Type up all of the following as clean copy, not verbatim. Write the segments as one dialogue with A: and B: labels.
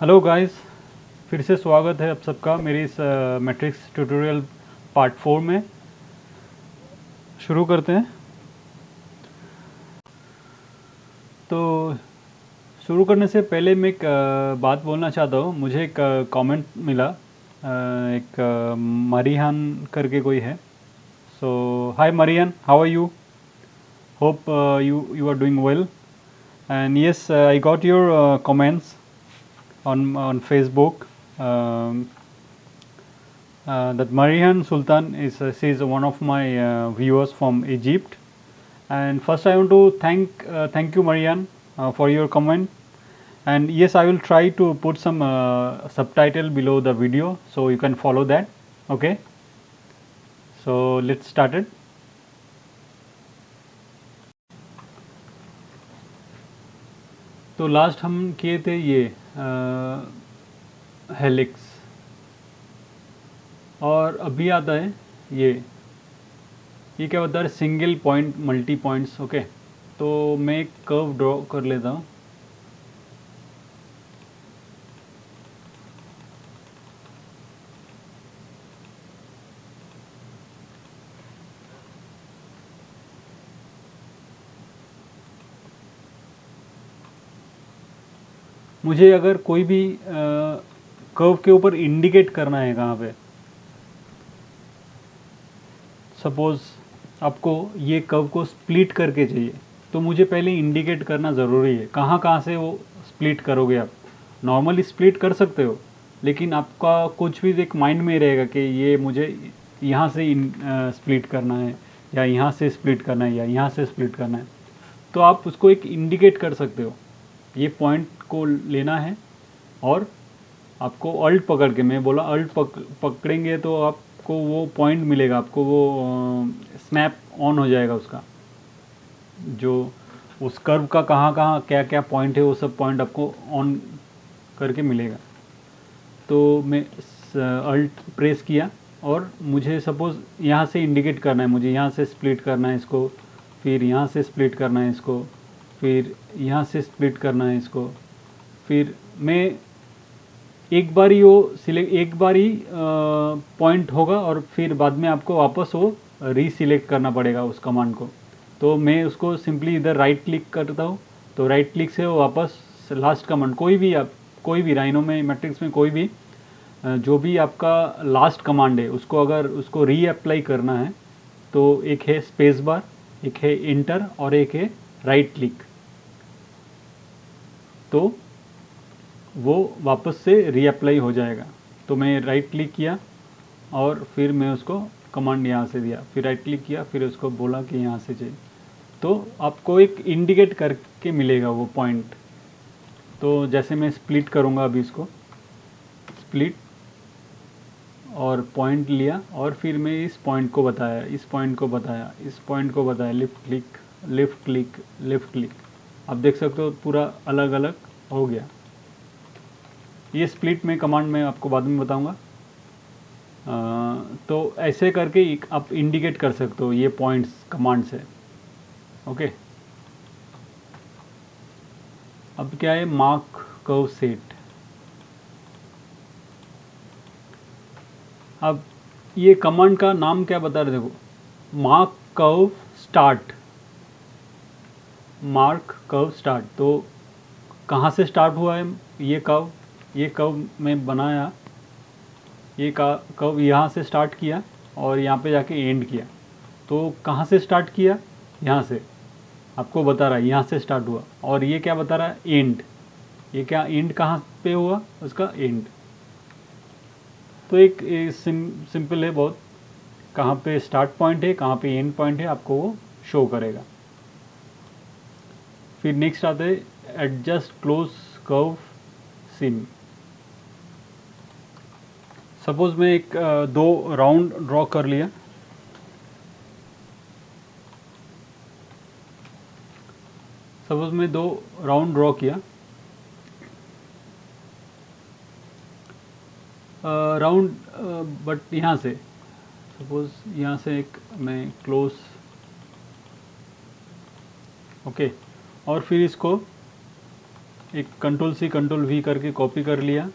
A: Hello guys, फिर से स्वागत है आप सबका मेरी इस मैट्रिक्स ट्यूटोरियल पार्ट 4 में। शुरू करते हैं। तो शुरू करने से पहले मैं एक बात बोलना चाहता हूँ। मुझे एक कमेंट मिला, एक मरियान करके कोई है। So hi Marian, how are you? Hope you are doing well. And yes, I got your comments on Facebook. That Marihan Sultan is she's one of my viewers from Egypt, and first I want to thank you Marihan for your comment. And yes, I will try to put some subtitle below the video so you can follow that. Okay, so let's start it. तो last हम किए थे ये helix, और अभी आता है ये क्या बता रहा है? Single point multi points. Okay, तो मैं एक कर्व ड्रॉ कर लेता हूँ। मुझे अगर कोई भी कर्व के ऊपर इंडिकेट करना है कहाँ पे, सपोज़ आपको ये कर्व को स्प्लिट करके चाहिए, तो मुझे पहले इंडिकेट करना ज़रूरी है कहाँ कहाँ से वो स्प्लिट करोगे। आप नॉर्मली स्प्लिट कर सकते हो, लेकिन आपका कुछ भी एक माइंड में रहेगा कि ये मुझे यहाँ से स्प्लिट करना है, या यहाँ से स्प्लिट करना है, या यहाँ से स्प्लिट करना है। तो आप उसको एक इंडिकेट कर सकते हो। ये पॉइंट को लेना है और आपको अल्ट पकड़ के, मैं बोला अल्ट पकड़ेंगे तो आपको वो पॉइंट मिलेगा, आपको वो स्नैप ऑन हो जाएगा उसका, जो उस कर्व का कहाँ कहाँ क्या क्या पॉइंट है वो सब पॉइंट आपको ऑन करके मिलेगा। तो मैं अल्ट प्रेस किया और मुझे सपोज़ यहाँ से इंडिकेट करना है, मुझे यहाँ से स्प्लिट करना है इसको, फिर यहाँ से स्प्लिट करना है इसको, फिर यहाँ से स्प्लिट करना है इसको। फिर मैं एक बार ही वो सिलेक्ट, एक बार ही पॉइंट होगा और फिर बाद में आपको वापस वो रीसिलेक्ट करना पड़ेगा उस कमांड को। तो मैं उसको सिंपली इधर राइट क्लिक करता हूँ, तो राइट क्लिक से वो वापस लास्ट कमांड, कोई भी आप, कोई भी राइनो में मैट्रिक्स में कोई भी जो भी आपका लास्ट कमांड है उसको अगर उसको रीअप्लाई करना है तो एक है स्पेस बार, एक है इंटर और एक है राइट क्लिक। तो वो वापस से रीअप्लाई हो जाएगा। तो मैं राइट क्लिक किया और फिर मैं उसको कमांड यहाँ से दिया, फिर राइट क्लिक किया, फिर उसको बोला कि यहाँ से चाहिए, तो आपको एक इंडिकेट करके मिलेगा वो पॉइंट। तो जैसे मैं स्प्लिट करूँगा अभी इसको, स्प्लिट और पॉइंट लिया और फिर मैं इस पॉइंट को बताया, इस पॉइंट को बताया, इस पॉइंट को बताया, left click, left click, left click. आप देख सकते हो पूरा अलग अलग हो गया। ये स्प्लिट में कमांड मैं आपको बाद में बताऊंगा। तो ऐसे करके आप इंडिकेट कर सकते हो ये पॉइंट्स कमांड से। ओके, अब क्या है, मार्क कर्व सेट। अब ये कमांड का नाम क्या बता रहे, देखो, mark curve start, mark curve start. तो कहाँ से स्टार्ट हुआ है ये कर्व? ये कर्व मैं बनाया, ये कर्व यहाँ से स्टार्ट किया और यहाँ पे जाके एंड किया। तो कहाँ से स्टार्ट किया? यहाँ से आपको बता रहा है, यहाँ से स्टार्ट हुआ। और ये क्या बता रहा है? एंड। ये क्या एंड कहाँ पे हुआ उसका? एंड। तो एक सिंपल है बहुत, कहाँ पे स्टार्ट पॉइंट है कहाँ पे एंड पॉइंट है आपको वो शो करेगा। फिर नेक्स्ट आते हैं adjust close curve SIM. Suppose मैं एक दो राउंड ड्रॉ कर लिया, सपोज मैं दो राउंड ड्रॉ किया, राउंड, बट यहाँ से सपोज यहाँ से एक मैं क्लोज, ओके, और फिर इसको एक कंट्रोल सी कंट्रोल वी करके कॉपी कर लिया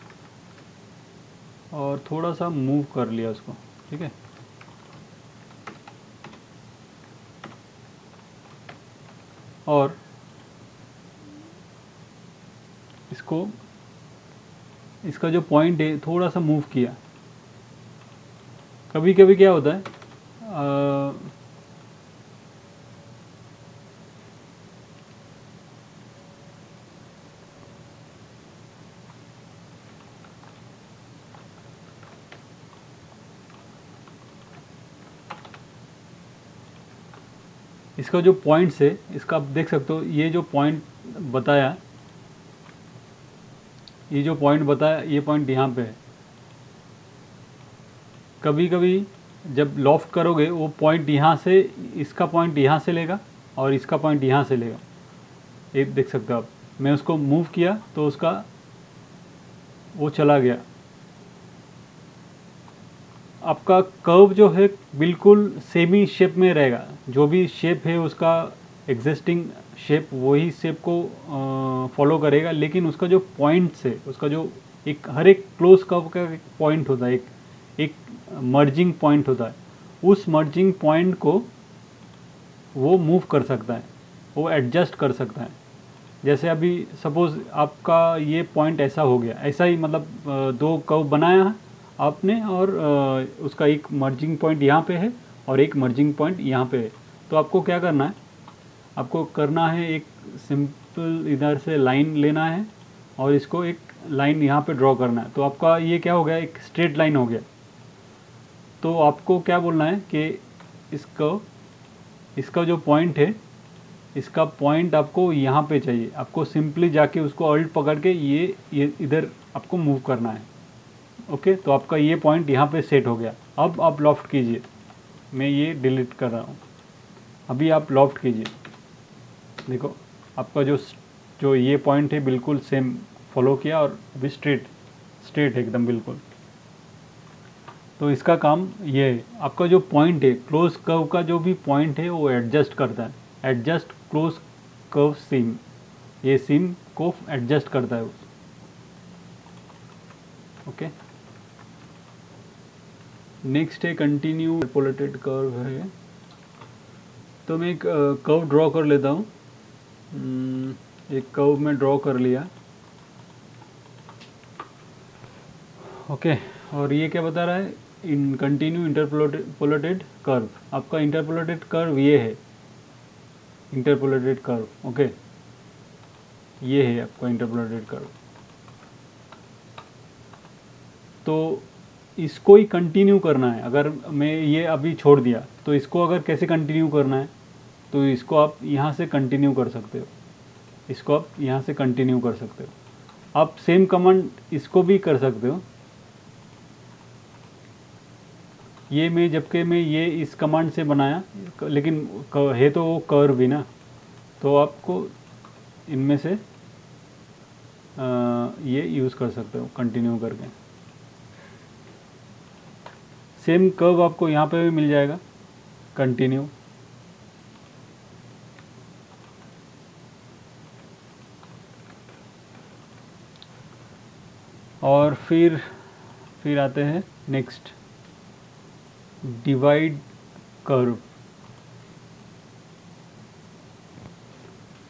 A: और थोड़ा सा मूव कर लिया उसको, ठीक है। और इसको, इसका जो पॉइंट है थोड़ा सा मूव किया। कभी कभी क्या होता है, इसका जो पॉइंट्स है, इसका आप देख सकते हो, ये जो पॉइंट बताया, ये जो पॉइंट बताया, ये पॉइंट यहाँ पे है। कभी कभी जब लॉफ्ट करोगे वो पॉइंट यहाँ से, इसका पॉइंट यहाँ से लेगा और इसका पॉइंट यहाँ से लेगा, ये देख सकते हो आप। मैं उसको मूव किया तो उसका वो चला गया। आपका कर्व जो है बिल्कुल सेम ही शेप में रहेगा, जो भी शेप है उसका एग्जिस्टिंग शेप वही शेप को फॉलो करेगा, लेकिन उसका जो पॉइंट्स है, उसका जो एक हर एक क्लोज कर्व का एक पॉइंट होता है, एक मर्जिंग पॉइंट होता है, उस मर्जिंग पॉइंट को वो मूव कर सकता है, वो एडजस्ट कर सकता है। जैसे अभी सपोज़ आपका ये पॉइंट ऐसा हो गया, ऐसा ही मतलब दो कर्व बनाया आपने और उसका एक मर्जिंग पॉइंट यहाँ पे है और एक मर्जिंग पॉइंट यहाँ पे है। तो आपको क्या करना है, आपको करना है एक सिंपल इधर से लाइन लेना है और इसको एक लाइन यहाँ पे ड्रॉ करना है। तो आपका ये क्या हो गया, एक स्ट्रेट लाइन हो गया। तो आपको क्या बोलना है कि इसका जो पॉइंट है, इसका पॉइंट आपको यहाँ पे चाहिए। आपको सिंपली जाके उसको अल्ट पकड़ के ये इधर आपको मूव करना है। ओके, तो आपका ये पॉइंट यहाँ पे सेट हो गया। अब आप लॉफ्ट कीजिए, मैं ये डिलीट कर रहा हूँ। अभी आप लॉफ्ट कीजिए, देखो आपका जो ये पॉइंट है बिल्कुल सेम फॉलो किया और अभी स्ट्रेट है एकदम बिल्कुल। तो इसका काम ये है, आपका जो पॉइंट है क्लोज कर्व का जो भी पॉइंट है वो एडजस्ट करता है। एडजस्ट क्लोज कर्व सीम, ये सीम को एडजस्ट करता है। ओके, नेक्स्ट है कंटिन्यू इंटरपोलेटेड कर्व है। तो मैं एक कर्व ड्रॉ कर लेता हूँ। एक कर्व में ड्रॉ कर लिया। ओके, और ये क्या बता रहा है, इन कंटिन्यू इंटरपोलेटेड कर्व। आपका इंटरपोलेटेड कर्व ये है, इंटरपोलेटेड कर्व। ओके, ये है आपका इंटरपोलेटेड कर्व। तो इसको ही कंटिन्यू करना है। अगर मैं ये अभी छोड़ दिया तो इसको अगर कैसे कंटिन्यू करना है, तो इसको आप यहाँ से कंटिन्यू कर सकते हो, इसको आप यहाँ से कंटिन्यू कर सकते हो। आप सेम कमांड इसको भी कर सकते हो। ये मैं जबकि मैं ये इस कमांड से बनाया, लेकिन है तो वो कर्व भी ना, तो आपको इनमें से ये यूज़ कर सकते हो कंटिन्यू करके। सेम कर्व आपको यहाँ पे भी मिल जाएगा, कंटिन्यू। और फिर आते हैं नेक्स्ट, डिवाइड कर्व।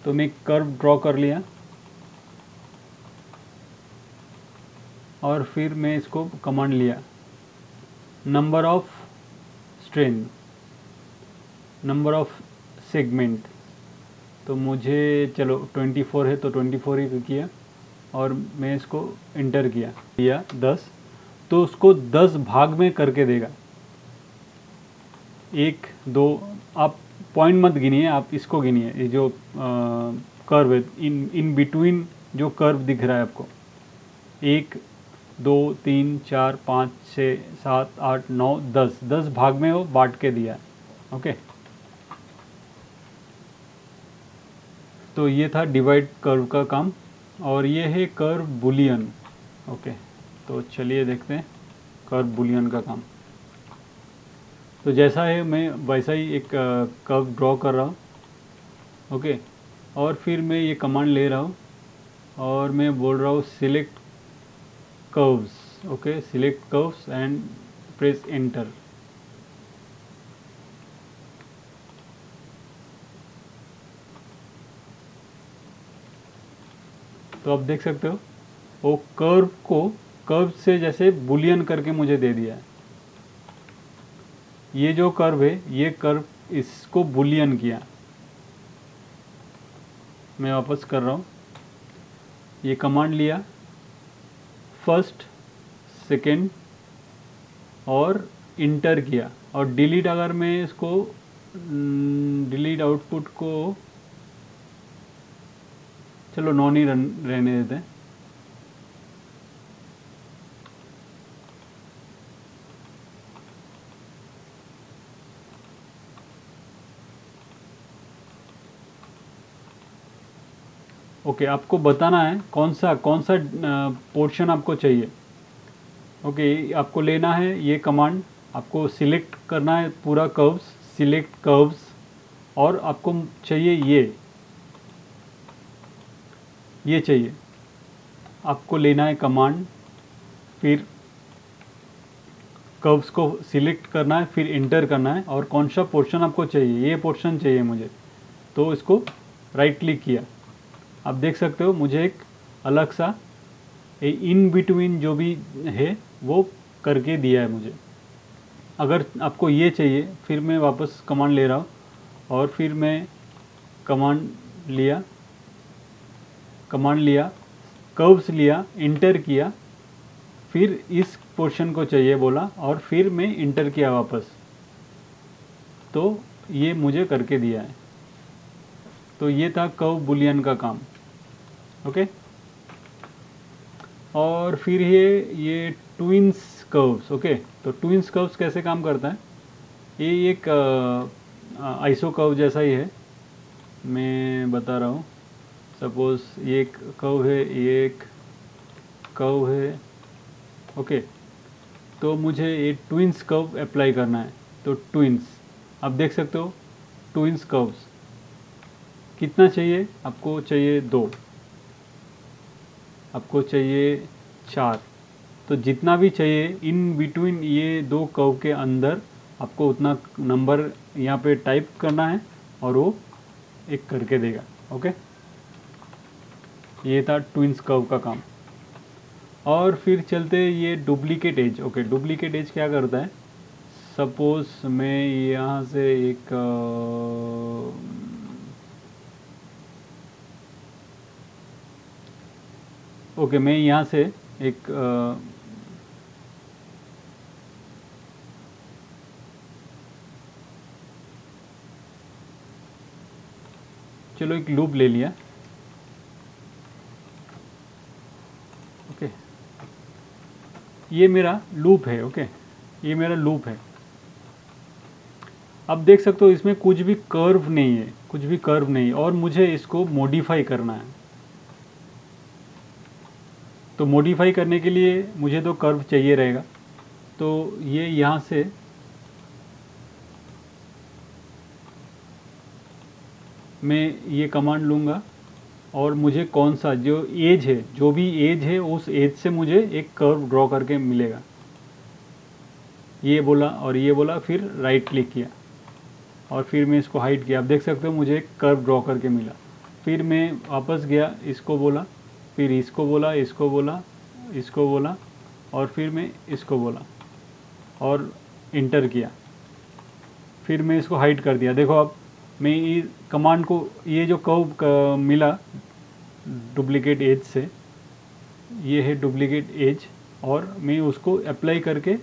A: तो मैं कर्व ड्रॉ कर लिया और फिर मैं इसको कमांड लिया, number of strain, number of segment. तो मुझे चलो 24 है तो 24 ही किया और मैं इसको इंटर किया 10। तो उसको 10 भाग में करके देगा। 1 2, आप पॉइंट मत गिनिए, आप इसको गिनिए, ये जो कर्व है, इन बिटवीन जो कर्व दिख रहा है आपको, 1 2 3 4 5 6 7 8 9 10 भाग में वो बांट के दिया है। ओके, तो ये था डिवाइड कर्व का काम। और ये है कर्व बुलियन। ओके, तो चलिए देखते हैं कर्व बुलियन का काम। तो जैसा है मैं वैसा ही एक कर्व ड्रॉ कर रहा हूँ। ओके, और फिर मैं ये कमांड ले रहा हूँ, और मैं बोल रहा हूँ select curves, okay, select curves and press enter. तो आप देख सकते हो वो कर्व से जैसे बुलियन करके मुझे दे दिया है। ये जो कर्व है, ये कर्व इसको बुलियन किया। मैं वापस कर रहा हूँ, ये कमांड लिया, फर्स्ट, सेकेंड और इंटर किया, और डिलीट, अगर मैं इसको डिलीट आउटपुट को चलो नॉन ही रहने देते हैं। ओके, आपको बताना है कौन सा पोर्शन आपको चाहिए। ओके, आपको लेना है ये कमांड, आपको सिलेक्ट करना है पूरा कर्व्स, सिलेक्ट कर्व्स, और आपको चाहिए ये चाहिए। आपको लेना है कमांड, फिर कर्व्स को सिलेक्ट करना है, फिर इंटर करना है, और कौन सा पोर्शन आपको चाहिए, ये पोर्शन चाहिए मुझे, तो इसको राइट क्लिक किया। आप देख सकते हो मुझे एक अलग सा इन बिटवीन जो भी है वो करके दिया है मुझे। अगर आपको ये चाहिए, फिर मैं वापस कमांड ले रहा हूँ, और फिर मैं कमांड लिया, कर्व्स लिया, इंटर किया, फिर इस पोर्शन को चाहिए बोला, और फिर मैं इंटर किया वापस, तो ये मुझे करके दिया है। तो ये था कर्व बुलियन का काम। ओके, और फिर ये ट्विंस कर्व्स। ओके, तो ट्विंस कर्व्स कैसे काम करता है, ये एक आइसो कर्व जैसा ही है, मैं बता रहा हूँ। सपोज ये एक कर्व है, ये एक कर्व है। ओके, तो मुझे ये ट्विंस कर्व अप्लाई करना है, तो ट्विंस, आप देख सकते हो ट्विंस कर्व्स कितना चाहिए, आपको चाहिए 2, आपको चाहिए 4, तो जितना भी चाहिए इन बिटवीन ये 2 कर्व के अंदर आपको उतना नंबर यहाँ पे टाइप करना है, और वो एक करके देगा। ओके, ये था ट्विंस कर्व का काम। और फिर चलते ये duplicate edge. Okay, duplicate edge क्या करता है, सपोज मैं यहाँ से एक ओके, मैं यहाँ से एक चलो एक लूप ले लिया। ओके, ये मेरा लूप है। ओके, ये मेरा लूप है। अब देख सकते हो इसमें कुछ भी कर्व नहीं है, कुछ भी कर्व नहीं, और मुझे इसको मॉडिफाई करना है। तो मॉडिफाई करने के लिए मुझे तो कर्व चाहिए रहेगा, तो ये यहाँ से मैं ये कमांड लूँगा, और मुझे कौन सा जो एज है, जो भी एज है, उस एज से मुझे एक कर्व ड्रॉ करके मिलेगा। ये बोला और ये बोला, फिर राइट क्लिक किया, और फिर मैं इसको हाइड किया। आप देख सकते हो मुझे एक कर्व ड्रॉ करके मिला। फिर मैं वापस गया, इसको बोला, फिर इसको बोला, इसको बोला, इसको बोला, और फिर मैं इसको बोला, और इंटर किया। फिर मैं इसको हाइड कर दिया। देखो अब मैं ये कमांड को, ये जो कर्व मिला डुप्लीकेट एज से, ये है डुप्लीकेट एज, और मैं उसको अप्लाई करके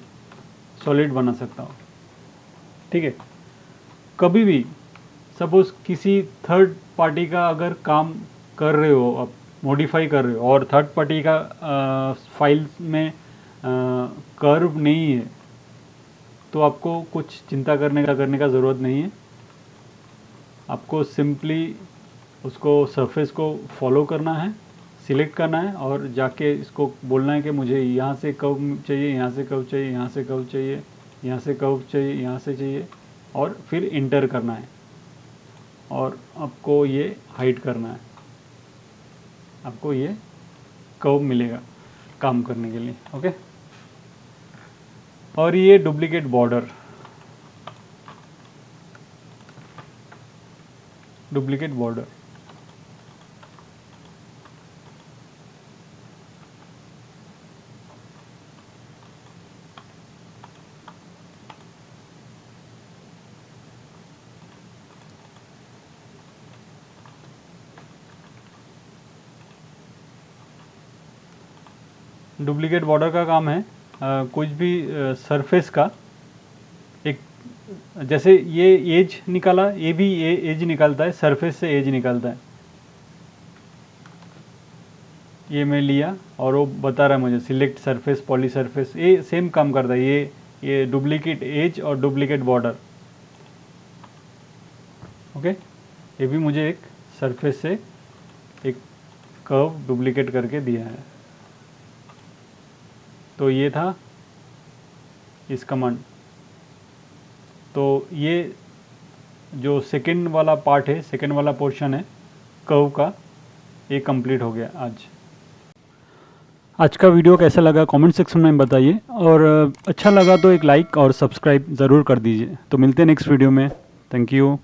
A: सॉलिड बना सकता हूँ। ठीक है, कभी भी सपोज किसी थर्ड पार्टी का अगर काम कर रहे हो, आप मॉडिफाई कर रहे हो, और थर्ड पार्टी का फाइल में कर्व नहीं है, तो आपको कुछ चिंता करने का ज़रूरत नहीं है। आपको सिंपली उसको सरफेस को फॉलो करना है, सिलेक्ट करना है, और जाके इसको बोलना है कि मुझे यहाँ से कर्व चाहिए, यहाँ से कर्व चाहिए, यहाँ से कर्व चाहिए, यहाँ से कर्व चाहिए, यहाँ से चाहिए, और फिर इंटर करना है, और आपको ये हाइड करना है। आपको ये कर्व मिलेगा काम करने के लिए। ओके, और ये duplicate border, duplicate border duplicate border का काम है कुछ भी सरफेस का एक, जैसे ये एज निकाला, ये भी एज निकालता है, सरफेस से एज निकालता है। ये मैं लिया और वो बता रहा है मुझे सिलेक्ट सरफेस पॉली सरफेस, ये सेम काम करता है। ये डुप्लीकेट एज और डुप्लीकेट बॉर्डर। ओके, ये भी मुझे एक सरफेस से एक कर्व डुप्लीकेट करके दिया है। तो ये था इस कमांड। तो ये जो सेकंड वाला पार्ट है, सेकंड वाला पोर्शन है कर्व का, ये कंप्लीट हो गया आज का वीडियो कैसा लगा कमेंट सेक्शन में बताइए, और अच्छा लगा तो एक लाइक और सब्सक्राइब ज़रूर कर दीजिए। तो मिलते हैं नेक्स्ट वीडियो में। Thank you.